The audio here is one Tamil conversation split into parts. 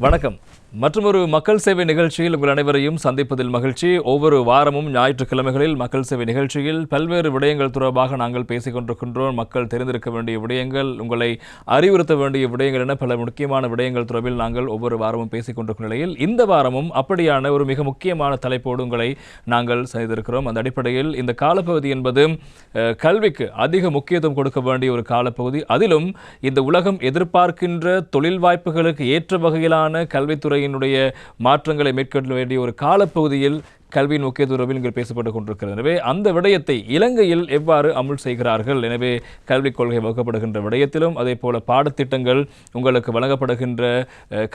வணக்கம். மற்றொரு மக்கள் சேவை நிகழ்ச்சியில் உங்கள் அனைவரையும் சந்திப்பதில் மகிழ்ச்சி. ஒவ்வொரு வாரமும் ஞாயிற்றுக்கிழமைகளில் மக்கள் சேவை நிகழ்ச்சியில் பல்வேறு விடயங்கள் தொடர்பாக நாங்கள் பேசிக் கொண்டிருக்கின்றோம். மக்கள் தெரிந்திருக்க வேண்டிய விடயங்கள், உங்களை அறிவுறுத்த வேண்டிய விடயங்கள் என பல முக்கியமான விடயங்கள் தொடர்பில் நாங்கள் ஒவ்வொரு வாரமும் பேசிக் கொண்டிருக்கும் நிலையில் இந்த வாரமும் அப்படியான ஒரு மிக முக்கியமான தலைப்போடு உங்களை நாங்கள் செய்திருக்கிறோம். அந்த அடிப்படையில் இந்த காலப்பகுதி என்பது கல்விக்கு அதிக முக்கியத்துவம் கொடுக்க வேண்டிய ஒரு காலப்பகுதி. அதிலும் இந்த உலகம் எதிர்பார்க்கின்ற தொழில் வாய்ப்புகளுக்கு ஏற்ற வகையிலான கல்வித்துறையினுடைய மாற்றங்களை மேற்கொள்ள வேண்டிய ஒரு காலப்பகுதியில் கல்வியின் முக்கியத்துவம் இங்கே பேசப்பட்டுக் கொண்டிருக்கிறது. எனவே அந்த விடயத்தை இலங்கையில் எவ்வாறு அமுல் செய்கிறார்கள், எனவே கல்விக் கொள்கை வகுக்கப்படுகின்ற விடயத்திலும் அதே போல பாடத்திட்டங்கள் உங்களுக்கு வழங்கப்படுகின்ற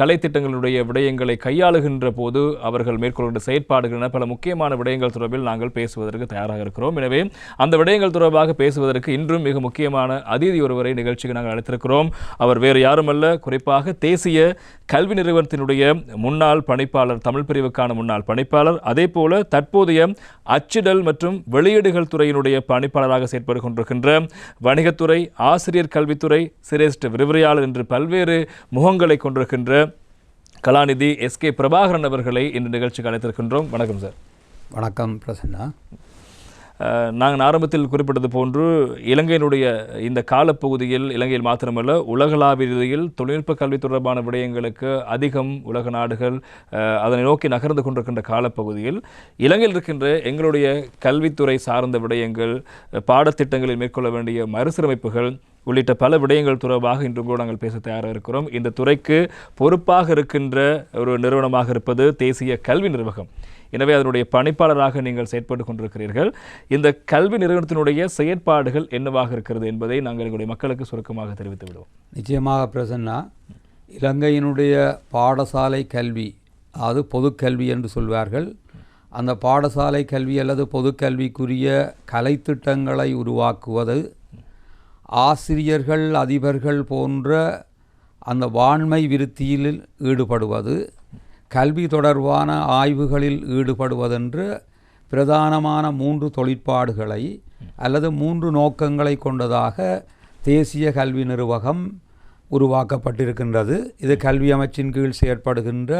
கலைத்திட்டங்களுடைய விடயங்களை கையாளுகின்ற போது அவர்கள் மேற்கொள்கின்ற செயற்பாடுகள் என பல முக்கியமான விடயங்கள் தொடர்பில் நாங்கள் பேசுவதற்கு தயாராக இருக்கிறோம். எனவே அந்த விடயங்கள் தொடர்பாக பேசுவதற்கு இன்றும் மிக முக்கியமான அதிதி ஒருவரை நிகழ்ச்சிக்கு நாங்கள் அழைத்திருக்கிறோம். அவர் வேறு யாருமல்ல, குறிப்பாக தேசிய கல்வி நிறுவனத்தினுடைய முன்னாள் பணிப்பாளர், தமிழ் பிரிவுக்கான முன்னாள் பணிப்பாளர், அதே போல தற்போதைய அச்சிடல் மற்றும் வெளியீடுகள் துறையினுடைய பணிப்பாளராக செயற்பட்டு கொண்டிருக்கின்ற வணிகத்துறை, ஆசிரியர் கல்வித்துறை சிரேஷ்ட விரிவுரையாளர் என்று பல்வேறு முகங்களை கொண்டிருக்கின்ற கலாநிதி எஸ்.கே. பிரபாகரன் அவர்களை இந்த நிகழ்ச்சிக்கு அழைத்திருக்கின்றோம். வணக்கம் சார். வணக்கம் பிரசன்னா. நாங்கள் ஆரம்பத்தில் குறிப்பிட்டது போன்று இலங்கையினுடைய இந்த காலப்பகுதியில், இலங்கையில் மாத்திரமல்ல உலகளாவிய ரீதியில் தொழில்நுட்ப கல்வி தொடர்பான விடயங்களுக்கு அதிகம் உலக நாடுகள் அதனை நோக்கி நகர்ந்து கொண்டிருக்கின்ற காலப்பகுதியில் இலங்கையில் இருக்கின்ற எங்களுடைய கல்வித்துறை சார்ந்த விடயங்கள், பாடத்திட்டங்களில் மேற்கொள்ள வேண்டிய மறுசீரமைப்புகள் உள்ளிட்ட பல விடயங்கள் தொடர்பாக இன்று கூட நாங்கள் பேச தயாராக இருக்கிறோம். இந்த துறைக்கு பொறுப்பாக இருக்கின்ற ஒரு நிறுவனமாக இருப்பது தேசிய கல்வி நிர்வாகம். எனவே அதனுடைய பணிப்பாளராக நீங்கள் செயற்பட்டு கொண்டிருக்கிறீர்கள். இந்த கல்வி நிறுவனத்தினுடைய செயற்பாடுகள் என்னவாக இருக்கிறது என்பதை நாங்கள் எங்களுடைய மக்களுக்கு சுருக்கமாக தெரிவித்து விடுவோம். நிச்சயமாக பிரசன்னா, இலங்கையினுடைய பாடசாலை கல்வி, அது பொதுக்கல்வி என்று சொல்வார்கள். அந்த பாடசாலை கல்வி அல்லது பொதுக்கல்விக்குரிய கலைத்திட்டங்களை உருவாக்குவது, ஆசிரியர்கள் அதிபர்கள் போன்ற அந்த வாண்மை விருத்தியில் ஈடுபடுவது, கல்வி தொடர்பான ஆய்வுகளில் ஈடுபடுவதென்று பிரதானமான 3 தொழிற்பாடுகளை அல்லது 3 நோக்கங்களை கொண்டதாக தேசிய கல்வி நிர்வாகம் உருவாக்கப்பட்டிருக்கின்றது. இது கல்வி அமைச்சின் கீழ் செயற்படுகின்ற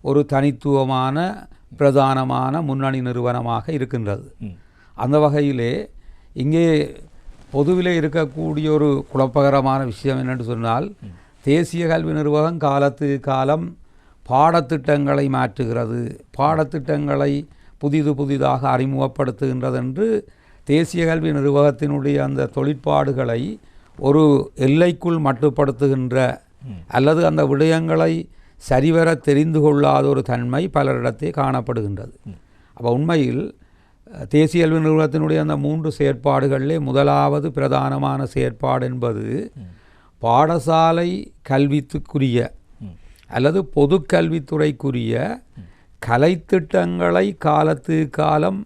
ஒரு தனித்துவமான பிரதானமான முன்னணி நிறுவனமாக இருக்கின்றது. அந்த வகையிலே இங்கே பொதுவிலே இருக்கக்கூடிய ஒரு குழப்பகரமான விஷயம் என்னென்று சொன்னால், தேசிய கல்வி நிர்வாகம் காலத்துக்கு காலம் பாடத்திட்டங்களை மாற்றுகிறது, பாடத்திட்டங்களை புதிதாக அறிமுகப்படுத்துகின்றது என்று தேசிய கல்வி நிர்வாகத்தினுடைய அந்த தொழிற்பாடுகளை ஒரு எல்லைக்குள் மட்டுப்படுத்துகின்ற அல்லது அந்த விடயங்களை சரிவர தெரிந்து கொள்ளாத ஒரு தன்மை பலரிடத்தே காணப்படுகின்றது. அப்போ உண்மையில் தேசிய கல்வி நிறுவனத்தினுடைய அந்த 3 செயற்பாடுகளிலே முதலாவது பிரதானமான செயற்பாடு என்பது பாடசாலை கல்விக்குரிய அல்லது பொதுக்கல்வித்துறைக்குரிய கலைத்திட்டங்களை காலத்துக்கு காலம்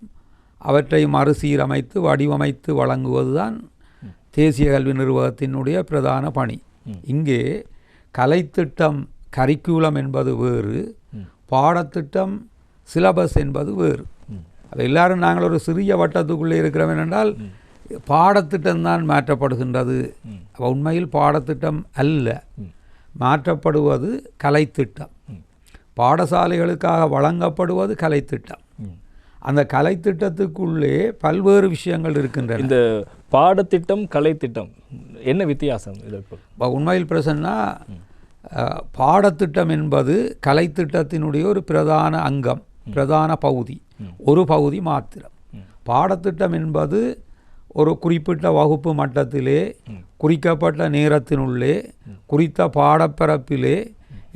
அவற்றை மறுசீரமைத்து வடிவமைத்து வழங்குவதுதான் தேசிய கல்வி நிர்வாகத்தினுடைய பிரதான பணி. இங்கே கலைத்திட்டம் கரிக்குலம் என்பது வேறு, பாடத்திட்டம் சிலபஸ் என்பது வேறு. அது எல்லாரும் நாங்கள் ஒரு சிறிய வட்டத்துக்குள்ளே இருக்கிறோம் என்றால் பாடத்திட்டம்தான் மாற்றப்படுகின்றது. உண்மையில் பாடத்திட்டம் அல்ல, மாற்றப்படுவது கலைத்திட்டம். பாடசாலைகளுக்காக வழங்கப்படுவது கலைத்திட்டம். அந்த கலைத்திட்டத்துக்குள்ளே பல்வேறு விஷயங்கள் இருக்கின்றன. இந்த பாடத்திட்டம் கலைத்திட்டம் என்ன வித்தியாசம்? உண்மையில் பிரசன்னா, பாடத்திட்டம் என்பது கலைத்திட்டத்தினுடைய ஒரு பிரதான அங்கம், பிரதான பகுதி, ஒரு பகுதி மாத்திரம். பாடத்திட்டம் என்பது ஒரு குறிப்பிட்ட வகுப்பு மட்டத்திலே குறிக்கப்பட்ட நேரத்தினுள்ளே குறித்த பாடப்பரப்பிலே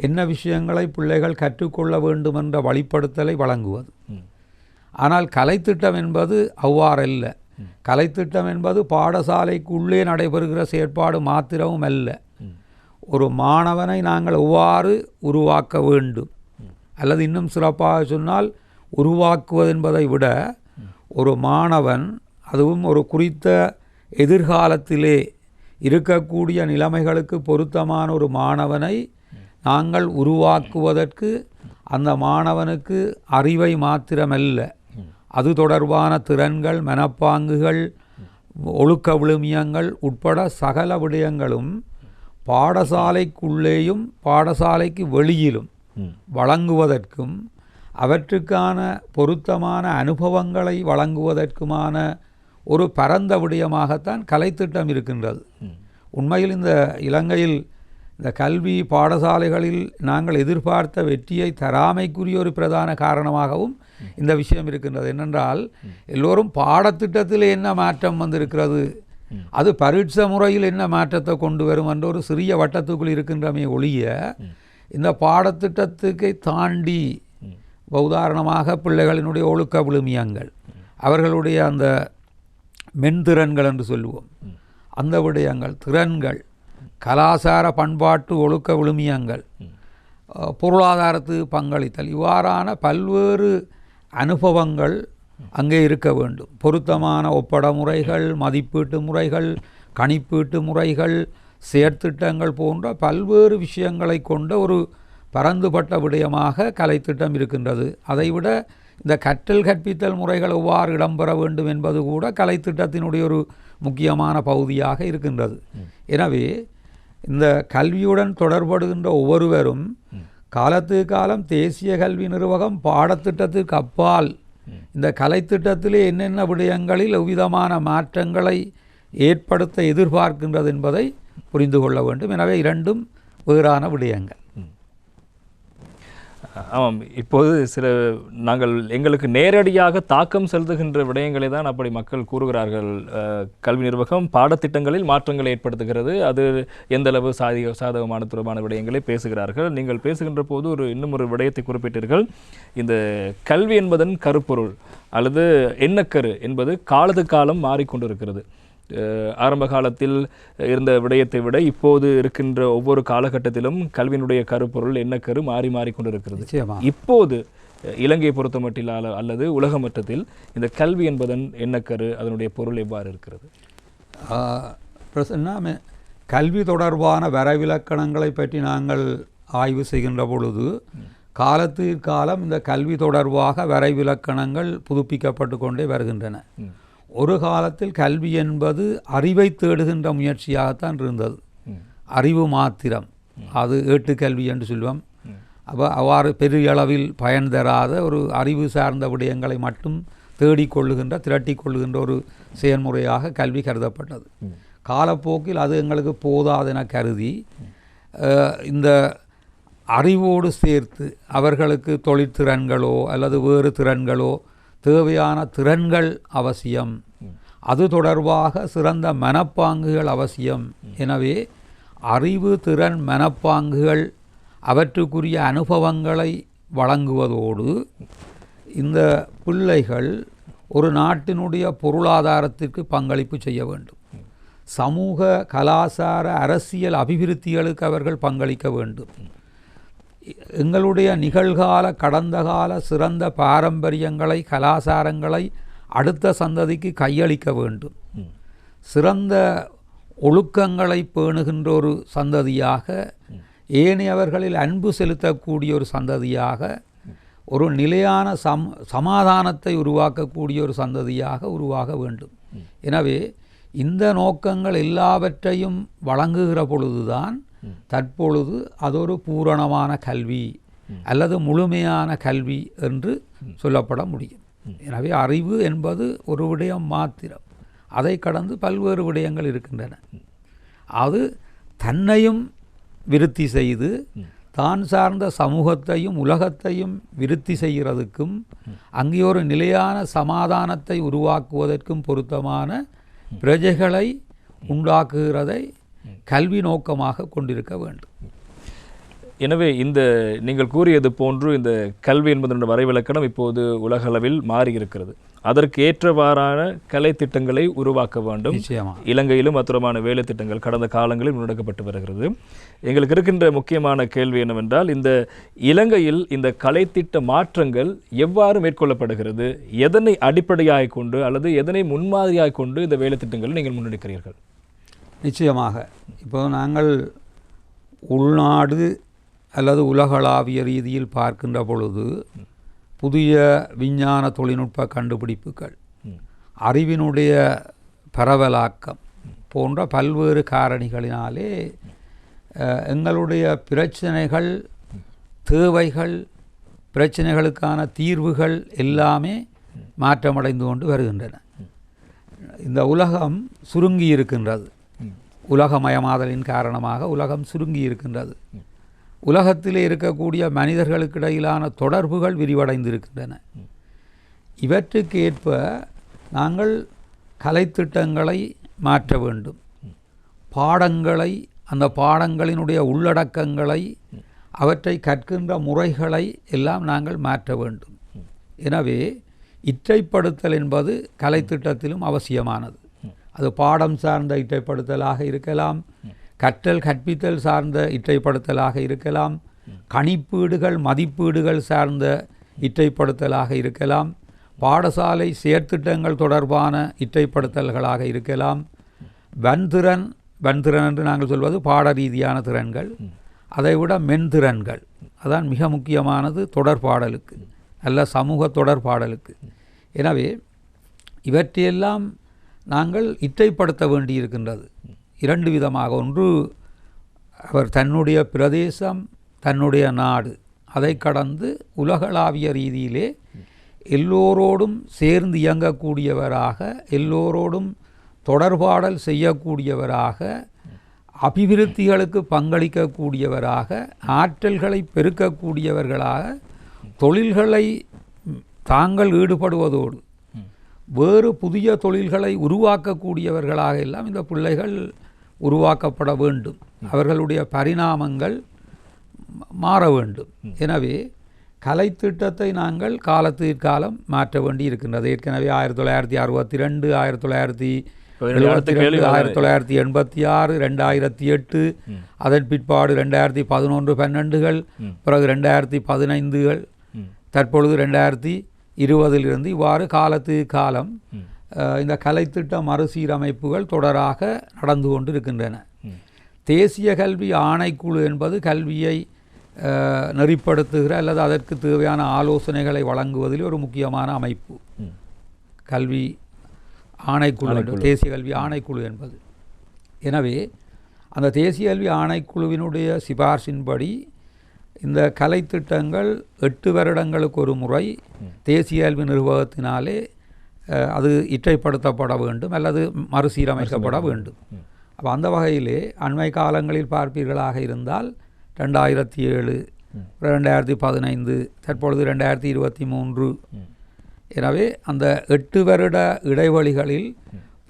என்ன விஷயங்களை பிள்ளைகள் கற்றுக்கொள்ள வேண்டும் என்ற வழிப்படுத்தலை வழங்குவது. ஆனால் கலைத்திட்டம் என்பது அவ்வாறல்ல. கலைத்திட்டம் என்பது பாடசாலைக்குள்ளே நடைபெறுகிற செயற்பாடு மாத்திரமும் அல்ல. ஒரு மாணவனை நாங்கள் எவ்வாறு உருவாக்க வேண்டும், அல்லது இன்னும் சிறப்பாக சொன்னால் உருவாக்குவது என்பதை விட ஒரு மாணவன், அதுவும் ஒரு குறித்த எதிர்காலத்திலே இருக்கக்கூடிய நிலைமைகளுக்கு பொருத்தமான ஒரு மாணவனை நாங்கள் உருவாக்குவதற்கு அந்த மாணவனுக்கு அறிவை மாத்திரமல்ல, அது தொடர்பான திறன்கள், மனப்பாங்குகள், ஒழுக்க விழுமியங்கள் உட்பட சகல விடயங்களும் பாடசாலைக்குள்ளேயும் பாடசாலைக்கு வெளியிலும் வழங்குவதற்கும் அவற்றுக்கான பொருத்தமான அனுபவங்களை வழங்குவதற்குமான ஒரு பரந்த விடயமாகத்தான் கலைத்திட்டம் இருக்கின்றது. உண்மையில் இந்த இலங்கையில் இந்த கல்வி பாடசாலைகளில் நாங்கள் எதிர்பார்த்த வெற்றியை தராமைக்குரிய ஒரு பிரதான காரணமாகவும் இந்த விஷயம் இருக்கின்றது. என்னென்றால் எல்லோரும் பாடத்திட்டத்தில் என்ன மாற்றம் வந்திருக்கிறது, அது பரீட்சை முறையில் என்ன மாற்றத்தை கொண்டு வரும் என்ற ஒரு சிறிய வட்டத்துக்குள் இருக்கின்றமே ஒழிய இந்த பாடத்திட்டத்துக்கு தாண்டி உதாரணமாக பிள்ளைகளினுடைய ஒழுக்க விழுமியங்கள், அவர்களுடைய அந்த மென்திறன்கள் என்று சொல்லுவோம், அந்த விடயங்கள், திறன்கள், கலாச்சார பண்பாட்டு ஒழுக்க விழுமியங்கள், பொருளாதாரத்துக்கு பங்களித்தல், இவ்வாறான பல்வேறு அனுபவங்கள் அங்கே இருக்க வேண்டும். பொருத்தமான ஒப்பட முறைகள், மதிப்பீட்டு முறைகள், கணிப்பீட்டு முறைகள், செயற்திட்டங்கள் போன்ற பல்வேறு விஷயங்களை கொண்ட ஒரு பரந்துபட்ட விடயமாக கலைத்திட்டம் இருக்கின்றது. அதைவிட இந்த கற்றல் கற்பித்தல் முறைகள் எவ்வாறு இடம்பெற வேண்டும் என்பது கூட கலைத்திட்டத்தினுடைய ஒரு முக்கியமான பகுதியாக இருக்கின்றது. எனவே இந்த கல்வியுடன் தொடர்படுகின்ற ஒவ்வொருவரும் காலத்துக்கு காலம் தேசிய கல்வி நிர்வாகம் பாடத்திட்டத்திற்கு அப்பால் இந்த கலைத்திட்டத்திலே என்னென்ன விடயங்களில் எவ்விதமான மாற்றங்களை ஏற்படுத்த எதிர்பார்க்கின்றது என்பதை புரிந்து கொள்ள வேண்டும். எனவே இரண்டும் வேறான விடயங்கள். ஆமாம், இப்போது நாங்கள் எங்களுக்கு நேரடியாக தாக்கம் செலுத்துகின்ற விடயங்களை தான் அப்படி மக்கள் கூறுகிறார்கள். கல்வி நிர்வாகம் பாடத்திட்டங்களில் மாற்றங்களை ஏற்படுத்துகிறது, அது எந்த அளவு சாதகமான தொடர்பான விடயங்களை பேசுகிறார்கள். நீங்கள் பேசுகின்ற போது இன்னும் ஒரு விடயத்தை குறிப்பிட்டீர்கள். இந்த கல்வி என்பதன் கருப்பொருள் அல்லது எண்ணக்கரு என்பது காலத்துக்கு காலம் மாறிக்கொண்டிருக்கிறது. ஆரம்ப காலத்தில் இருந்த விடயத்தை விட இப்போது இருக்கின்ற ஒவ்வொரு காலகட்டத்திலும் கல்வியினுடைய கருப்பொருள் எண்ணக்கரு மாறி மாறிக்கொண்டிருக்கிறது. இப்போது இலங்கையை பொறுத்த மட்டில் அல்லது உலக மட்டத்தில் இந்த கல்வி என்பதன் எண்ணக்கரு, அதனுடைய பொருள் எவ்வாறு இருக்கிறது? கல்வி தொடர்பான வரைவிலக்கணங்களை பற்றி நாங்கள் ஆய்வு செய்கின்ற பொழுது காலத்துக்கு காலம் இந்த கல்வி தொடர்பாக வரைவிலக்கணங்கள் புதுப்பிக்கப்பட்டு கொண்டே வருகின்றன. ஒரு காலத்தில் கல்வி என்பது அறிவை தேடுகின்ற முயற்சியாகத்தான் இருந்தது. அறிவு மாத்திரம், அது ஏட்டுக்கல்வி என்று சொல்லுவோம். அவ்வாறு பெரிய அளவில் பயன் தராத ஒரு அறிவு சார்ந்த விடயங்களை மட்டும் தேடிக்கொள்ளுகின்ற திரட்டிக்கொள்ளுகின்ற ஒரு செயல்முறையாக கல்வி கருதப்பட்டது. காலப்போக்கில் அது எங்களுக்கு போதாதென கருதி இந்த அறிவோடு சேர்த்து அவர்களுக்கு தொழிற்திறன்களோ அல்லது வேறு திறன்களோ தேவையான திறன்கள் அவசியம், அது தொடர்பாக சிறந்த மனப்பாங்குகள் அவசியம். எனவே அறிவு, திறன், மனப்பாங்குகள் அவற்றுக்குரிய அனுபவங்களை வழங்குவதோடு இந்த பிள்ளைகள் ஒரு நாட்டினுடைய பொருளாதாரத்திற்கு பங்களிப்பு செய்ய வேண்டும். சமூக, கலாச்சார, அரசியல் அபிவிருத்திகளுக்கு அவர்கள் பங்களிக்க வேண்டும். எங்களுடைய நிகழ்கால, கடந்த கால சிறந்த பாரம்பரியங்களை, கலாச்சாரங்களை அடுத்த சந்ததிக்கு கையளிக்க வேண்டும். சிறந்த ஒழுக்கங்களை பேணுகின்ற ஒரு சந்ததியாக, ஏனையவர்களில் அன்பு செலுத்தக்கூடிய ஒரு சந்ததியாக, ஒரு நிலையான சமாதானத்தை உருவாக்கக்கூடிய ஒரு சந்ததியாக உருவாக வேண்டும். எனவே இந்த நோக்கங்கள் எல்லாவற்றையும் வழங்குகிற பொழுதுதான் தற்பொழுது அது ஒரு பூரணமான கல்வி அல்லது முழுமையான கல்வி என்று சொல்லப்பட முடியும். எனவே அறிவு என்பது ஒரு விடயம் மாத்திரம், அதை கடந்து பல்வேறு விடயங்கள் இருக்கின்றன. அது தன்னையும் விருத்தி செய்து தான் சார்ந்த சமூகத்தையும் உலகத்தையும் விருத்தி செய்கிறதுக்கும் அங்கே ஒரு நிலையான சமாதானத்தை உருவாக்குவதற்கும் பொருத்தமான பிரஜைகளை உண்டாக்குகிறதை கல்வி நோக்கமாக கொண்டிருக்க வேண்டும். எனவே இந்த நீங்கள் கூறியது போன்று இந்த கல்வி என்பதனுடைய வரைவிலக்கணம் இப்போது உலகளவில் மாறி இருக்கிறது. அதற்கு ஏற்றவாறான கலை திட்டங்களை உருவாக்க வேண்டும். இலங்கையிலும் அத்துறமான வேலை திட்டங்கள் கடந்த காலங்களில் முன்னெடுக்கப்பட்டு வருகிறது. எங்களுக்கு இருக்கின்ற முக்கியமான கேள்வி என்னவென்றால், இந்த இலங்கையில் இந்த கலைத்திட்ட மாற்றங்கள் எவ்வாறு மேற்கொள்ளப்படுகிறது, எதனை அடிப்படையாக கொண்டு அல்லது எதனை முன்மாதிரியாக கொண்டு இந்த வேலை திட்டங்களை நீங்கள் முன்னெடுக்கிறீர்கள்? நிச்சயமாக இப்போ நாங்கள் உள்நாடு அல்லது உலகளாவிய ரீதியில் பார்க்கின்ற பொழுது புதிய விஞ்ஞான தொழில்நுட்ப கண்டுபிடிப்புகள், அறிவினுடைய பரவலாக்கம் போன்ற பல்வேறு காரணிகளினாலே எங்களுடைய பிரச்சனைகள் தேவைகள், பிரச்சனைகளுக்கான தீர்வுகள் எல்லாமே மாற்றமடைந்து கொண்டு வருகின்றன. இந்த உலகம் சுருங்கி இருக்கின்றது. உலகமயமாதலின் காரணமாக உலகம் சுருங்கி இருக்கின்றது. உலகத்திலே இருக்கக்கூடிய மனிதர்களுக்கு இடையிலான தொடர்புகள் விரிவடைந்திருக்கின்றன. இவற்றுக்கு ஏற்ப நாங்கள் கலைத்திட்டங்களை மாற்ற வேண்டும். பாடங்களை, அந்த பாடங்களினுடைய உள்ளடக்கங்களை, அவற்றை கற்கின்ற முறைகளை எல்லாம் நாங்கள் மாற்ற வேண்டும். எனவே இற்றைப்படுத்தல் என்பது கலைத்திட்டத்திலும் அவசியமானது. அது பாடம் சார்ந்த இற்றைப்படுத்தலாக இருக்கலாம், கற்றல் கற்பித்தல் சார்ந்த இற்றைப்படுத்தலாக இருக்கலாம், கணிப்பீடுகள் மதிப்பீடுகள் சார்ந்த இற்றைப்படுத்தலாக இருக்கலாம், பாடசாலை செயற்திட்டங்கள் தொடர்பான இற்றைப்படுத்தல்களாக இருக்கலாம், வன்திறன் என்று நாங்கள் சொல்வது பாட ரீதியான திறன்கள், அதைவிட மென்திறன்கள், அதான் மிக முக்கியமானது தொடர்பாடலுக்கு, நல்ல சமூக தொடர்பாடலுக்கு. எனவே இவற்றையெல்லாம் நாங்கள் இற்றைப்படுத்த வேண்டியிருக்கின்றது. இரண்டு விதமாக. ஒன்று, அவர் தன்னுடைய பிரதேசம், தன்னுடைய நாடு, அதை கடந்து உலகளாவிய ரீதியிலே எல்லோரோடும் சேர்ந்து இயங்கக்கூடியவராக, எல்லோரோடும் தொடர்பாடல் செய்யக்கூடியவராக, அபிவிருத்திகளுக்கு பங்களிக்கக்கூடியவராக, ஆற்றல்களை பெருக்கக்கூடியவர்களாக, தொழில்களை தாங்கள் ஈடுபடுவதோடு வேறு புதிய தொழில்களை உருவாக்கக்கூடியவர்களாக எல்லாம் இந்த பிள்ளைகள் உருவாக்கப்பட வேண்டும். அவர்களுடைய பரிணாமங்கள் மாற வேண்டும். எனவே கலைத்திட்டத்தை நாங்கள் காலத்திற்காலம் மாற்ற வேண்டி இருக்கின்றது. ஏற்கனவே 1962, 1972, 1986, 2008, அதன் பிற்பாடு 2011, 12கள், பிறகு 2015கள், தற்பொழுது 2020 இவ்வாறு காலத்துக்கு காலம் இந்த கலைத்திட்ட மறுசீரமைப்புகள் தொடராக நடந்து கொண்டு இருக்கின்றன. தேசிய கல்வி ஆணைக்குழு என்பது கல்வியை நெறிப்படுத்துகிற அல்லது அதற்கு தேவையான ஆலோசனைகளை வழங்குவதில் ஒரு முக்கியமான அமைப்பு. கல்வி ஆணைக்குழு, தேசிய கல்வி ஆணைக்குழு என்பது. எனவே அந்த தேசிய கல்வி ஆணைக்குழுவினுடைய சிபார்சின்படி இந்த கலைத்திட்டங்கள் 8 வருடங்களுக்கு ஒரு முறை தேசிய கல்வி நிர்வாகத்தினாலே அது இற்றைப்படுத்தப்பட வேண்டும் அல்லது மறுசீரமைக்கப்பட வேண்டும். அப்போ அந்த வகையிலே அண்மை காலங்களில் பார்ப்பீர்களாக இருந்தால் 2007, 2015, தற்பொழுது 2023. எனவே அந்த 8 வருட இடைவெளிகளில்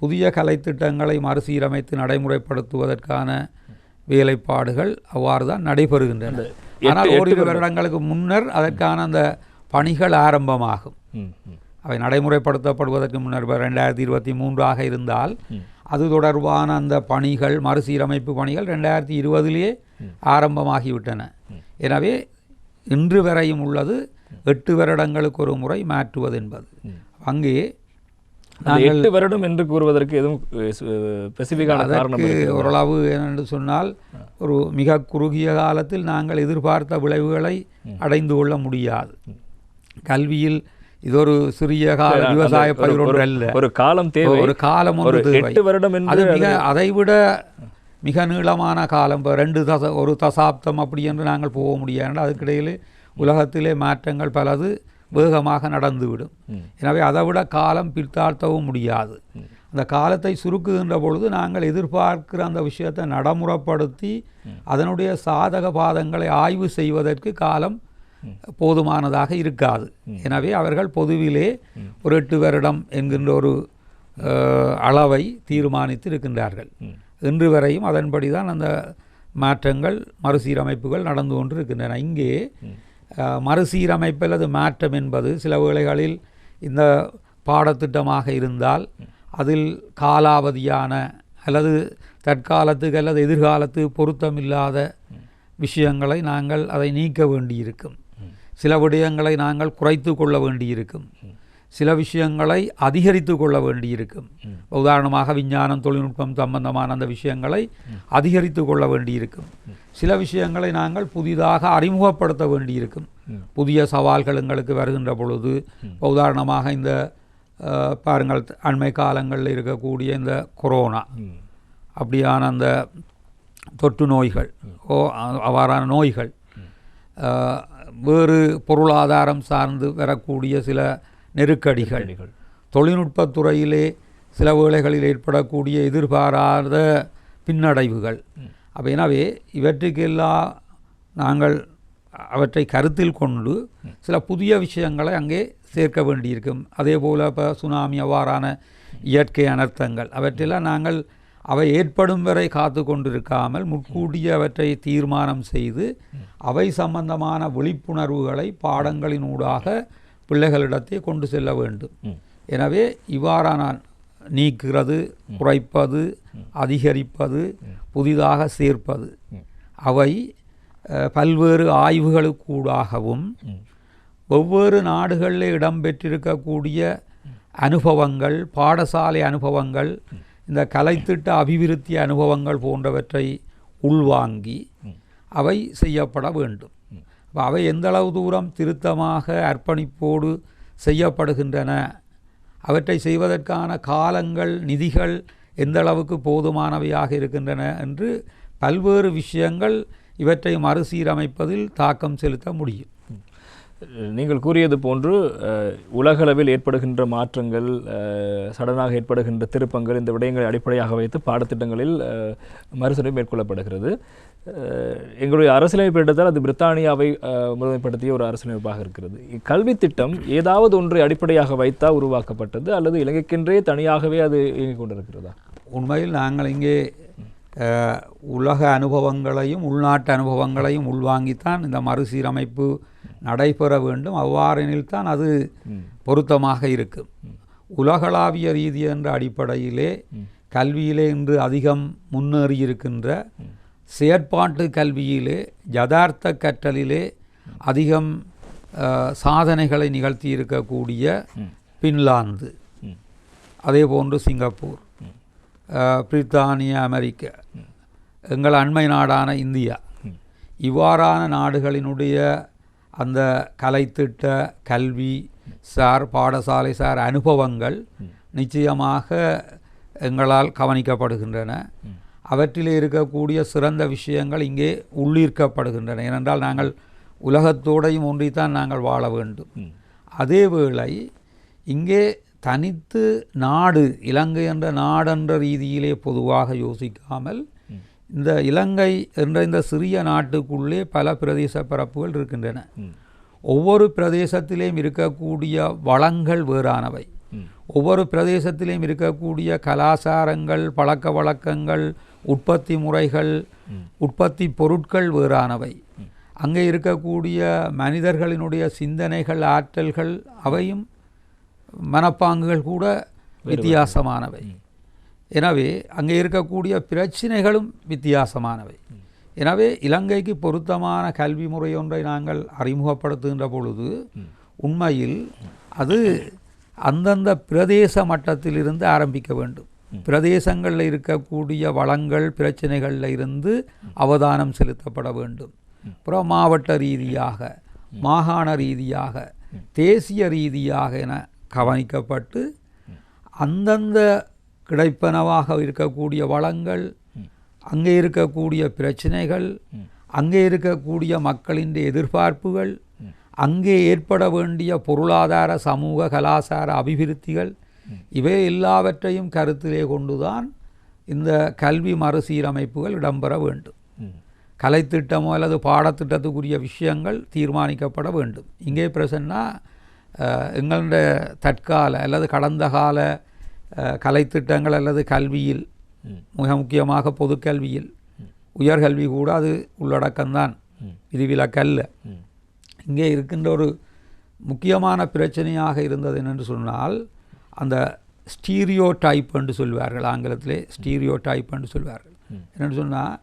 புதிய கலைத்திட்டங்களை மறுசீரமைத்து நடைமுறைப்படுத்துவதற்கான வேலைப்பாடுகள் அவ்வாறு தான் நடைபெறுகின்றன. ஆனால் ஓரிரு வருடங்களுக்கு முன்னர் அதற்கான அந்த பணிகள் ஆரம்பமாகும். அவை நடைமுறைப்படுத்தப்படுவதற்கு முன்னர் 2023 இருந்தால் அது தொடர்பான அந்த பணிகள், மறுசீரமைப்பு பணிகள் 2020 ஆரம்பமாகிவிட்டன. எனவே இன்று வரையும் உள்ளது 8 வருடங்களுக்கு ஒரு முறை மாற்றுவது என்பது. அங்கே 8 வருடம் என்று கூறுவதற்கு எதுவும் ஸ்பெசிஃபிக்கான காரணம் ஓரளவு என்று சொன்னால் ஒரு மிக குறுகிய காலத்தில் நாங்கள் எதிர்பார்த்த விளைவுகளை அடைந்து கொள்ள முடியாது. கல்வியில் இது ஒரு சிறிய கால விவசாய பயிர் ஒன்று அல்ல, ஒரு காலம் தேவை, ஒரு காலம் ஒன்று தேவை. 8 வருடம் அது அதைவிட மிக நீளமான காலம், ஒரு தசாப்தம் அப்படி என்று நாங்கள் போக முடியாது. அதுக்கிடையில் உலகத்திலே மாற்றங்கள் பலது வேகமாக நடந்துவிடும். எனவே அதைவிட காலம் பிற்தாழ்த்தவும் முடியாது. அந்த காலத்தை சுருக்குகின்ற பொழுது நாங்கள் எதிர்பார்க்கிற அந்த விஷயத்தை நடைமுறைப்படுத்தி அதனுடைய சாதக பாதங்களை ஆய்வு செய்வதற்கு காலம் போதுமானதாக இருக்காது. எனவே அவர்கள் பொதுவிலே ஒரு 8 வருடம் என்கின்ற ஒரு அளவை தீர்மானித்து இருக்கின்றார்கள். இன்று வரையும் அதன்படி தான் அந்த மாற்றங்கள், மறுசீரமைப்புகள் நடந்து கொண்டு இருக்கின்றன. இங்கே மறுசீரமைப்பு அல்லது மாற்றம் என்பது சில வேளைகளில் இந்த பாடத்திட்டமாக இருந்தால் அதில் காலாவதியான அல்லது தற்காலத்துக்கு அல்லது எதிர்காலத்துக்கு பொருத்தமில்லாத விஷயங்களை நாங்கள் அதை நீக்க வேண்டியிருக்கும். சில விடயங்களை நாங்கள் குறைத்து கொள்ள வேண்டியிருக்கும். சில விஷயங்களை அதிகரித்து கொள்ள வேண்டியிருக்கும். உதாரணமாக விஞ்ஞானம், தொழில்நுட்பம் சம்பந்தமான அந்த விஷயங்களை அதிகரித்து கொள்ள வேண்டியிருக்கும். சில விஷயங்களை நாங்கள் புதிதாக அறிமுகப்படுத்த வேண்டியிருக்கும். புதிய சவால்கள் எங்களுக்கு வருகின்ற பொழுது, உதாரணமாக இந்த பாருங்கள், அண்மை காலங்களில் இருக்கக்கூடிய இந்த கொரோனா அப்படியான அந்த தொற்று நோய்கள், அவ்வாறான நோய்கள், வேறு பொருளாதாரம் சார்ந்து வரக்கூடிய சில நெருக்கடிகள், தொழில்நுட்பத்துறையிலே சில வேளைகளில் ஏற்படக்கூடிய எதிர்பாராத பின்னடைவுகள். அப்போ எனவே இவற்றுக்கெல்லாம் நாங்கள் அவற்றை கருத்தில் கொண்டு சில புதிய விஷயங்களை அங்கே சேர்க்க வேண்டியிருக்கும். அதே போல் இப்போ சுனாமி அவ்வாறான இயற்கை அனர்த்தங்கள் அவற்றெல்லாம் நாங்கள் அவை ஏற்படும் வரை காத்து கொண்டிருக்காமல் முன்கூட்டிய அவற்றை தீர்மானம் செய்து அவை சம்பந்தமான விழிப்புணர்வுகளை பாடங்களினூடாக பிள்ளைகளிடத்தை கொண்டு செல்ல வேண்டும். எனவே இவ்வாறான நீக்குறது, குறைப்பது, அதிகரிப்பது, புதிதாக சேர்ப்பது அவை பல்வேறு ஆய்வுகளுக்கூடாகவும் ஒவ்வொரு நாடுகளில் இடம்பெற்றிருக்கக்கூடிய அனுபவங்கள், பாடசாலை அனுபவங்கள், இந்த கலைத்திட்ட அபிவிருத்தி அனுபவங்கள் போன்றவற்றை உள்வாங்கி அவை செய்யப்பட வேண்டும். அவை எந்தளவு தூரம் திருத்தமாக அர்ப்பணிப்போடு செய்யப்படுகின்றன, அவற்றை செய்வதற்கான காலங்கள், நிதிகள் எந்தளவுக்கு போதுமானவையாக இருக்கின்றன என்று பல்வேறு விஷயங்கள் இவற்றை மறுசீரமைப்பதில் தாக்கம் செலுத்த முடியும். நீங்கள் கூறியது போன்று உலகளவில் ஏற்படுகின்ற மாற்றங்கள், சடனாக ஏற்படுகின்ற திருப்பங்கள், இந்த விடயங்களை அடிப்படையாக வைத்து பாடத்திட்டங்களில் மறுசீரமை மேற்கொள்ளப்படுகிறது. எங்களுடைய அரசியலமைப்பு எடுத்தால் அது பிரித்தானியாவை முறைப்படுத்திய ஒரு அரசியலமைப்பாக இருக்கிறது. கல்வி திட்டம் ஏதாவது ஒன்றை அடிப்படையாக வைத்தா உருவாக்கப்பட்டது அல்லது இலங்கைக்கென்றே தனியாகவே அது இயங்கிக் கொண்டிருக்கிறதா? உண்மையில் நாங்கள் இங்கே உலக அனுபவங்களையும் உள்நாட்டு அனுபவங்களையும் உள்வாங்கித்தான் இந்த மறுசீரமைப்பு நடைபெற வேண்டும். அவ்வாறெனில் தான் அது பொருத்தமாக இருக்கும். உலகளாவிய ரீதி என்ற அடிப்படையிலே கல்வியிலே இன்று அதிகம் முன்னேறியிருக்கின்ற செயற்பாட்டு கல்வியிலே, யதார்த்த கற்றலிலே அதிகம் சாதனைகளை நிகழ்த்தி இருக்கக்கூடிய பின்லாந்து, அதே போன்று சிங்கப்பூர், பிரித்தானிய, அமெரிக்கா, எங்கள் அண்மை நாடான இந்தியா, இவ்வாறான நாடுகளினுடைய அந்த கலைத்திட்ட கல்வி சார், பாடசாலை சார் அனுபவங்கள் நிச்சயமாக எங்களால் கவனிக்கப்படுகின்றன. அவற்றிலே இருக்கக்கூடிய சிறந்த விஷயங்கள் இங்கே உள்ளீர்க்கப்படுகின்றன. ஏனென்றால் நாங்கள் உலகத்தோடையும் ஒன்றித்தான் நாங்கள் வாழ வேண்டும். அதேவேளை இங்கே தனித்து நாடு, இலங்கை என்ற நாடென்ற ரீதியிலே பொதுவாக யோசிக்காமல் இந்த இலங்கை என்ற இந்த சிறிய நாட்டுக்குள்ளே பல பிரதேச பரப்புகள் இருக்கின்றன. ஒவ்வொரு பிரதேசத்திலேயும் இருக்கக்கூடிய வளங்கள் வேறானவை. ஒவ்வொரு பிரதேசத்திலேயும் இருக்கக்கூடிய கலாச்சாரங்கள், பழக்க வழக்கங்கள், உற்பத்தி முறைகள், உற்பத்தி பொருட்கள் வேறானவை. அங்கே இருக்கக்கூடிய மனிதர்களினுடைய சிந்தனைகள், ஆற்றல்கள், அவையும் மனப்பாங்குகள் கூட வித்தியாசமானவை. எனவே அங்கே இருக்கக்கூடிய பிரச்சினைகளும் வித்தியாசமானவை. எனவே இலங்கைக்கு பொருத்தமான கல்வி முறை ஒன்றை நாங்கள் அறிமுகப்படுத்துகின்ற பொழுது உண்மையில் அது அந்தந்த பிரதேச மட்டத்திலிருந்து ஆரம்பிக்க வேண்டும். பிரதேசங்களில் இருக்கக்கூடிய வளங்கள், பிரச்சனைகளில் இருந்து அவதானம் செலுத்தப்பட வேண்டும். அப்புறம் மாவட்ட ரீதியாக, மாகாண ரீதியாக, தேசிய ரீதியாக என கவனிக்கப்பட்டு அந்தந்த கிடைப்பனவாக இருக்கக்கூடிய வளங்கள், அங்கே இருக்கக்கூடிய பிரச்சனைகள், அங்கே இருக்கக்கூடிய மக்களின் எதிர்பார்ப்புகள், அங்கே ஏற்பட வேண்டிய பொருளாதார, சமூக, கலாச்சார அபிவிருத்திகள், இவை எல்லாவற்றையும் கருத்திலே கொண்டுதான் இந்த கல்வி மறுசீரமைப்புகள் இடம்பெற வேண்டும். கலைத்திட்டமோ அல்லது பாடத்திட்டத்துக்குரிய விஷயங்கள் தீர்மானிக்கப்பட வேண்டும். இங்கே பிரச்சனைனா எங்களுடைய தற்கால அல்லது கடந்த கால கலைத்திட்டங்கள் அல்லது கல்வியில், மிக முக்கியமாக பொதுக்கல்வியில், உயர்கல்வி கூட அது உள்ளடக்கம்தான், விதிவிலக்கல்ல. இங்கே இருக்கின்ற ஒரு முக்கியமான பிரச்சனையாக இருந்தது என்னென்று சொன்னால், அந்த ஸ்டீரியோ டைப் என்று சொல்வார்கள், ஆங்கிலத்திலே ஸ்டீரியோ டைப் என்று சொல்வார்கள். என்னென்னு சொன்னால்,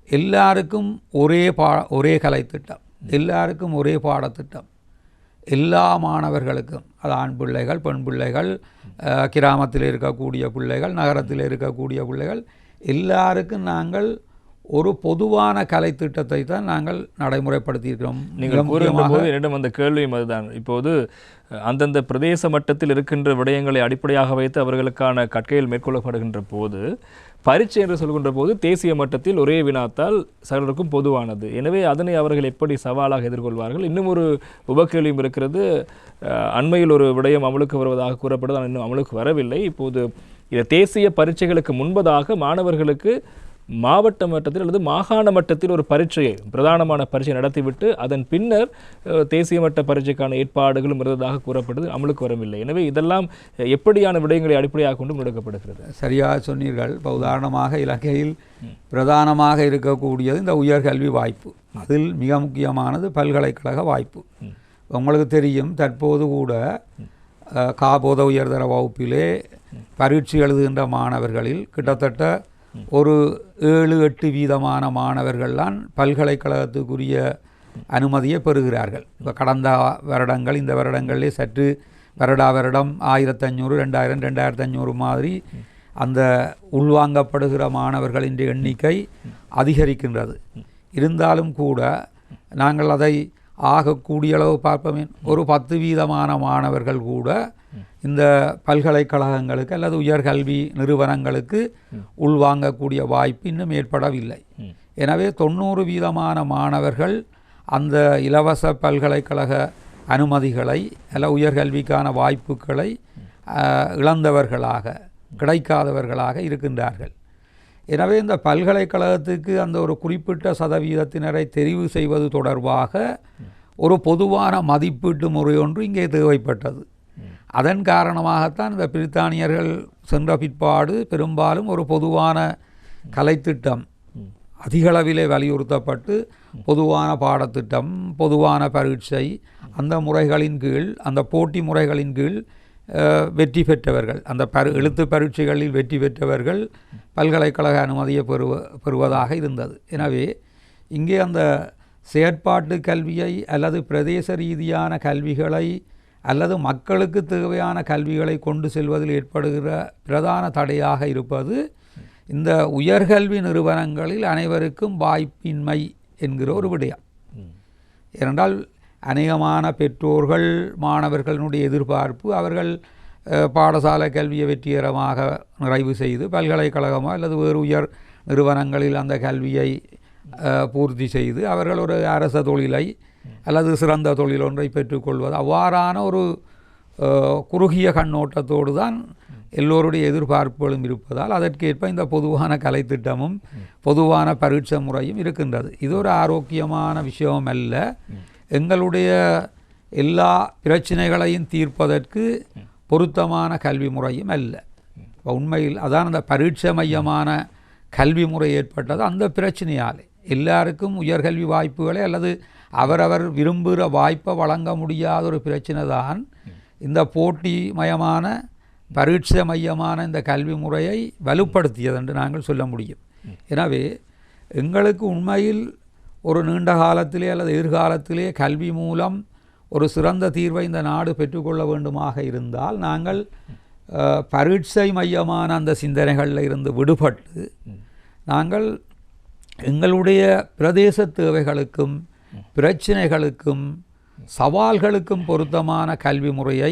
எல்லாருக்கும் ஒரே கலைத்திட்டம், எல்லாருக்கும் ஒரே பாடத்திட்டம், எல்லா மாணவர்களுக்கும், அது ஆண் பிள்ளைகள், பெண் பிள்ளைகள், கிராமத்தில் இருக்கக்கூடிய பிள்ளைகள், நகரத்தில் இருக்கக்கூடிய பிள்ளைகள், எல்லாருக்கும் நாங்கள் ஒரு பொதுவான கலை திட்டத்தை தான் நாங்கள் நடைமுறைப்படுத்தியிருக்கிறோம். நீங்கள் கூறுகின்ற போது என்னிடம் அந்த கேள்வியும் அதுதான். இப்போது அந்தந்த பிரதேச மட்டத்தில் இருக்கின்ற விடயங்களை அடிப்படையாக வைத்து அவர்களுக்கான கற்கையில் மேற்கொள்ளப்படுகின்ற போது பரீட்சை என்று சொல்கின்ற போது தேசிய மட்டத்தில் ஒரே வினாத்தால் சகலருக்கும் பொதுவானது. எனவே அதனை அவர்கள் எப்படி சவாலாக எதிர்கொள்வார்கள்? இன்னும் ஒரு உபகேள்வியும் இருக்கிறது. அண்மையில் ஒரு விடயம் அமலுக்கு வருவதாக கூறப்படுது, ஆனால் இன்னும் அமலுக்கு வரவில்லை. இப்போது இந்த தேசிய பரீட்சைகளுக்கு முன்பதாக மாணவர்களுக்கு மாவட்ட மட்டத்தில் அல்லது மாகாண மட்டத்தில் ஒரு பரீட்சையை பிரதானமான பரீட்சை நடத்திவிட்டு அதன் பின்னர் தேசிய மட்ட பரீட்சைக்கான ஏற்பாடுகளும் இருந்ததாக கூறப்படுது, அமலுக்கு வரவில்லை. எனவே இதெல்லாம் எப்படியான விடயங்களை அடிப்படையாக கொண்டு முன்னெடுக்கப்படுகிறது? சரியாக சொன்னீர்கள். இப்போ உதாரணமாக இலங்கையில் பிரதானமாக இருக்கக்கூடியது இந்த உயர்கல்வி வாய்ப்பு. அதில் மிக முக்கியமானது பல்கலைக்கழக வாய்ப்பு. உங்களுக்கு தெரியும், தற்போது கூட காபோத உயர்தர வகுப்பிலே பரீட்சை எழுதுகின்ற மாணவர்களில் கிட்டத்தட்ட ஒரு 7-8 வீதமான மாணவர்கள்தான் பல்கலைக்கழகத்துக்குரிய அனுமதியை பெறுகிறார்கள். இப்போ கடந்த வருடங்கள் இந்த வருடங்களிலே சற்று வருடம் 1500, 2000, 2500 மாதிரி அந்த உள்வாங்கப்படுகிற மாணவர்களின் எண்ணிக்கை அதிகரிக்கின்றது. இருந்தாலும் கூட நாங்கள் அதை ஆகக்கூடிய அளவு பார்ப்போமே, ஒரு 10 வீதமான மாணவர்கள் கூட இந்த பல்கலைக்கழகங்களுக்கு அல்லது உயர்கல்வி நிறுவனங்களுக்கு உள்வாங்கக்கூடிய வாய்ப்பு இன்னும் ஏற்படவில்லை. எனவே 90 வீதமான மாணவர்கள் அந்த இலவச பல்கலைக்கழக அனுமதிகளை அல்ல உயர்கல்விக்கான வாய்ப்புகளை இழந்தவர்களாக, கிடைக்காதவர்களாக இருக்கின்றார்கள். எனவே இந்த பல்கலைக்கழகத்துக்கு அந்த ஒரு குறிப்பிட்ட சதவீதத்தினரை தெரிவு செய்வது தொடர்பாக ஒரு பொதுவான மதிப்பீட்டு முறை ஒன்று இங்கே தேவைப்பட்டது. அதன் காரணமாகத்தான் இந்த பிரித்தானியர்கள் சென்ற பிற்பாடு பெரும்பாலும் ஒரு பொதுவான கலைத்திட்டம் அதிகளவிலே வலியுறுத்தப்பட்டு பொதுவான பாடத்திட்டம், பொதுவான பரீட்சை, அந்த முறைகளின் கீழ், அந்த போட்டி முறைகளின் கீழ் வெற்றி பெற்றவர்கள், அந்த எழுத்து பரீட்சைகளில் வெற்றி பெற்றவர்கள் பல்கலைக்கழக அனுமதியை பெறுவதாக இருந்தது. எனவே இங்கே அந்த செயற்பாட்டு கல்வியை அல்லது பிரதேச ரீதியான கல்விகளை அல்லது மக்களுக்கு தேவையான கல்விகளை கொண்டு செல்வதில் ஏற்படுகிற பிரதான தடையாக இருப்பது இந்த உயர்கல்வி நிறுவனங்களில் அனைவருக்கும் வாய்ப்பின்மை என்கிற ஒரு விடயம். ஏனென்றால் அநேகமான பெற்றோர்கள், மாணவர்களுடைய எதிர்பார்ப்பு அவர்கள் பாடசாலை கல்வியை வெற்றிகரமாக நிறைவு செய்து பல்கலைக்கழகமோ அல்லது வேறு உயர் நிறுவனங்களில் அந்த கல்வியை பூர்த்தி செய்து அவர்கள் ஒரு அரச தொழிலை அல்லது சிறந்த தொழில் ஒன்றை பெற்றுக்கொள்வது, அவ்வாறான ஒரு குறுகிய கண்ணோட்டத்தோடு தான் எல்லோருடைய எதிர்பார்ப்புகளும் இருப்பதால் அதற்கேற்ப இந்த பொதுவான கலைத்திட்டமும் பொதுவான பரீட்சை முறையும் இருக்கின்றது. இது ஒரு ஆரோக்கியமான விஷயம் அல்ல. எங்களுடைய எல்லா பிரச்சனைகளையும் தீர்ப்பதற்கு பொருத்தமான கல்வி முறையும் அல்ல. உண்மையில் அதான் அந்த பரீட்சை மையமான கல்வி முறை ஏற்பட்டது அந்த பிரச்சனையாலே. எல்லாருக்கும் உயர்கல்வி வாய்ப்புகளை அல்லது அவரவர் விரும்புகிற வாய்ப்பை வழங்க முடியாத ஒரு பிரச்சனை தான் இந்த போட்டி மயமான பரீட்சை மையமான இந்த கல்வி முறையை வலுப்படுத்தியது என்று நாங்கள் சொல்ல முடியும். எனவே எங்களுக்கு உண்மையில் ஒரு நீண்ட காலத்திலே அல்லது எதிர்காலத்திலே கல்வி மூலம் ஒரு சிறந்த தீர்வை இந்த நாடு பெற்றுக்கொள்ள வேண்டுமாக இருந்தால் நாங்கள் பரீட்சை மையமான அந்த சிந்தனைகளில் இருந்து விடுபட்டு நாங்கள் எங்களுடைய பிரதேச தேவைகளுக்கும் பிரச்சனைகளுக்கும் சவால்களுக்கும் பொருத்தமான கல்வி முறையை,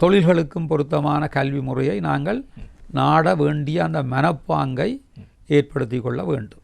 தொழில்களுக்கும் பொருத்தமான கல்வி முறையை நாங்கள் நாட வேண்டிய அந்த மனப்பாங்கை ஏற்படுத்தி கொள்ள வேண்டும்.